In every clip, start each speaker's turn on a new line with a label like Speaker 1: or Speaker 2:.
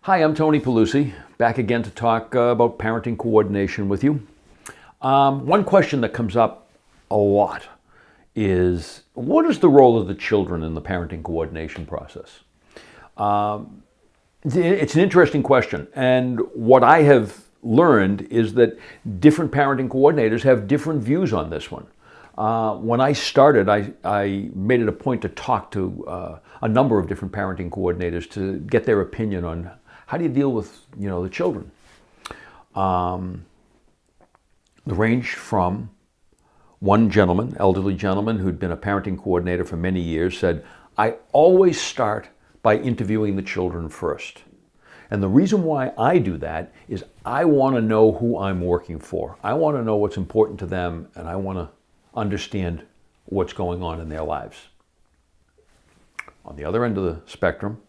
Speaker 1: Hi, I'm Tony Pelusi, back again to talk about parenting coordination with you. One question that comes up a lot is, what is the role of the children in the parenting coordination process? It's an interesting question, and what I have learned is that different parenting coordinators have different views on this one. When I started, I made it a point to talk to a number of different parenting coordinators to get their opinion on how do you deal with, the children. The range from one gentleman, elderly gentleman who'd been a parenting coordinator for many years, said, I always start by interviewing the children first. And the reason why I do that is I want to know who I'm working for. I want to know what's important to them, and I want to understand what's going on in their lives. On the other end of the spectrum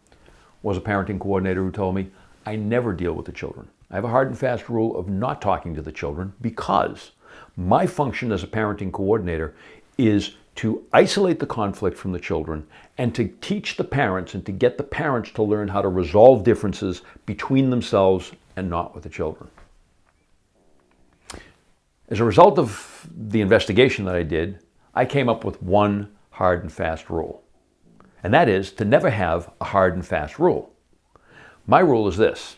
Speaker 1: was a parenting coordinator who told me, I never deal with the children. I have a hard and fast rule of not talking to the children because my function as a parenting coordinator is to isolate the conflict from the children and to teach the parents and to get the parents to learn how to resolve differences between themselves and not with the children. As a result of the investigation that I did, I came up with one hard and fast rule. And that is to never have a hard and fast rule. My rule is this: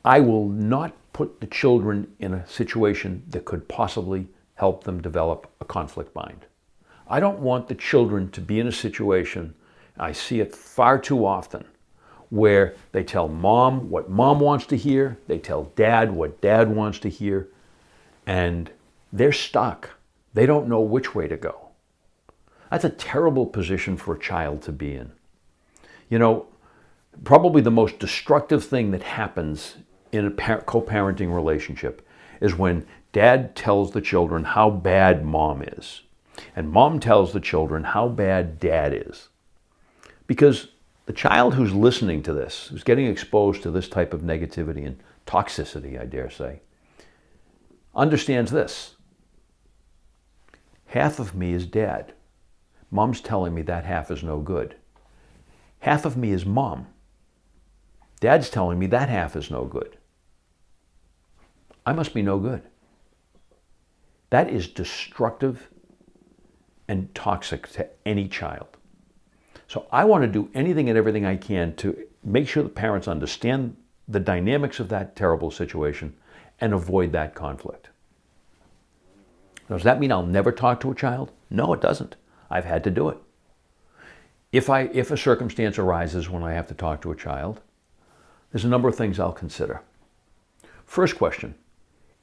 Speaker 1: I will not put the children in a situation that could possibly help them develop a conflict mind. I don't want the children to be in a situation, I see it far too often, where they tell mom what mom wants to hear, they tell dad what dad wants to hear, and they're stuck. They don't know which way to go. That's a terrible position for a child to be in. Probably the most destructive thing that happens in a co-parenting relationship is when dad tells the children how bad mom is, and mom tells the children how bad dad is. Because the child who's listening to this, who's getting exposed to this type of negativity and toxicity, I dare say, understands this. Half of me is dad. Mom's telling me that half is no good. Half of me is mom. Dad's telling me that half is no good. I must be no good. That is destructive and toxic to any child. So I want to do anything and everything I can to make sure the parents understand the dynamics of that terrible situation and avoid that conflict. Does that mean I'll never talk to a child? No, it doesn't. I've had to do it. If a circumstance arises when I have to talk to a child, there's a number of things I'll consider. First question,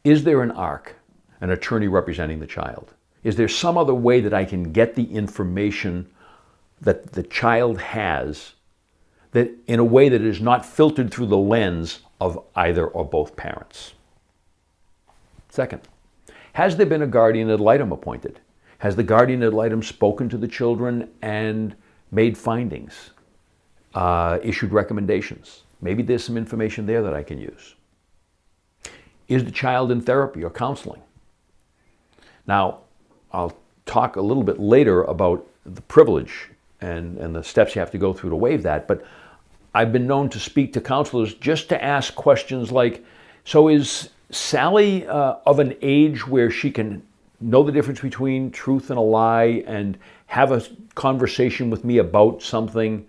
Speaker 1: is there an ARC, an attorney representing the child? Is there some other way that I can get the information that the child has that in a way that is not filtered through the lens of either or both parents? Second, has there been a guardian ad litem appointed? Has the guardian ad litem spoken to the children and made findings, issued recommendations? Maybe there's some information there that I can use. Is the child in therapy or counseling? Now, I'll talk a little bit later about the privilege and the steps you have to go through to waive that, but I've been known to speak to counselors just to ask questions like, so is Sally of an age where she can know the difference between truth and a lie and have a conversation with me about something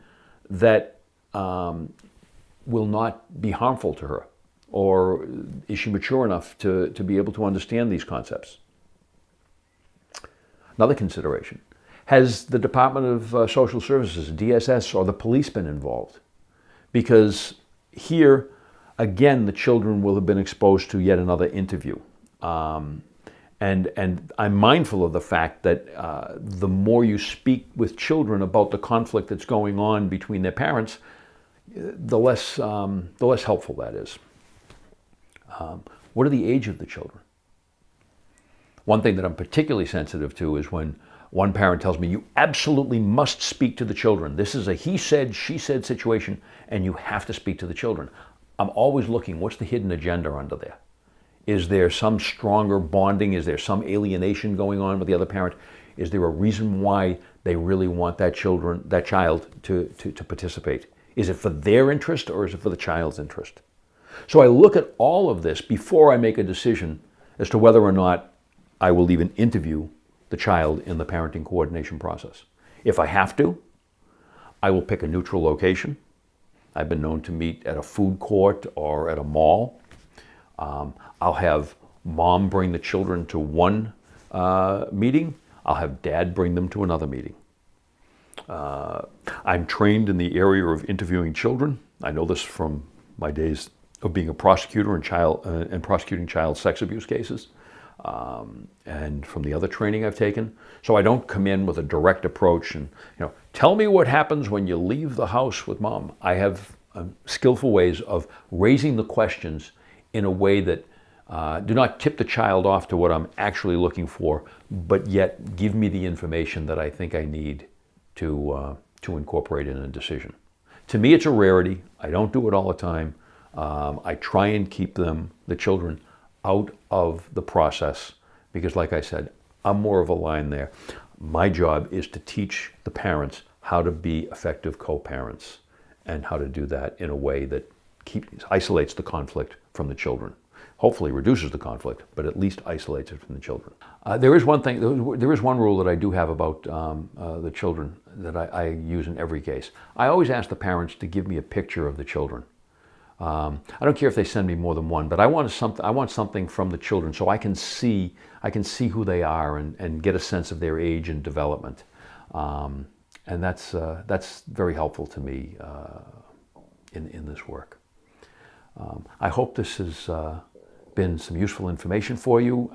Speaker 1: that will not be harmful to her? Or is she mature enough to be able to understand these concepts? Another consideration, has the Department of Social Services, DSS, or the police been involved? Because here, again, the children will have been exposed to yet another interview. And I'm mindful of the fact that the more you speak with children about the conflict that's going on between their parents, the less helpful that is. What are the age of the children? One thing that I'm particularly sensitive to is when one parent tells me, you absolutely must speak to the children. This is a he said, she said situation, and you have to speak to the children. I'm always looking, what's the hidden agenda under there? Is there some stronger bonding? Is there some alienation going on with the other parent? Is there a reason why they really want that child to participate? Is it for their interest or is it for the child's interest? So I look at all of this before I make a decision as to whether or not I will even interview the child in the parenting coordination process. If I have to, I will pick a neutral location. I've been known to meet at a food court or at a mall. I'll have mom bring the children to one meeting. I'll have dad bring them to another meeting. I'm trained in the area of interviewing children. I know this from my days of being a prosecutor and prosecuting child sex abuse cases, and from the other training I've taken. So I don't come in with a direct approach and, tell me what happens when you leave the house with mom. I have skillful ways of raising the questions in a way that do not tip the child off to what I'm actually looking for, but yet give me the information that I think I need to incorporate in a decision. To me, it's a rarity. I don't do it all the time. I try and keep the children, out of the process because, like I said, I'm more of a line there. My job is to teach the parents how to be effective co-parents and how to do that in a way that isolates the conflict from the children. Hopefully reduces the conflict, but at least isolates it from the children. There is one rule that I do have about the children that I use in every case. I always ask the parents to give me a picture of the children. I don't care if they send me more than one, but I want something from the children so I can see who they are and get a sense of their age and development. And that's very helpful to me in this work. I hope this has been some useful information for you,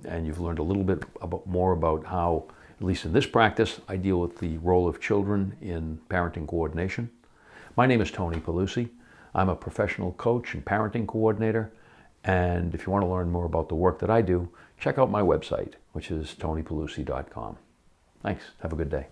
Speaker 1: and you've learned a little bit more about how, at least in this practice, I deal with the role of children in parenting coordination. My name is Tony Pelusi. I'm a professional coach and parenting coordinator, and if you want to learn more about the work that I do, check out my website, which is tonypelusi.com. Thanks. Have a good day.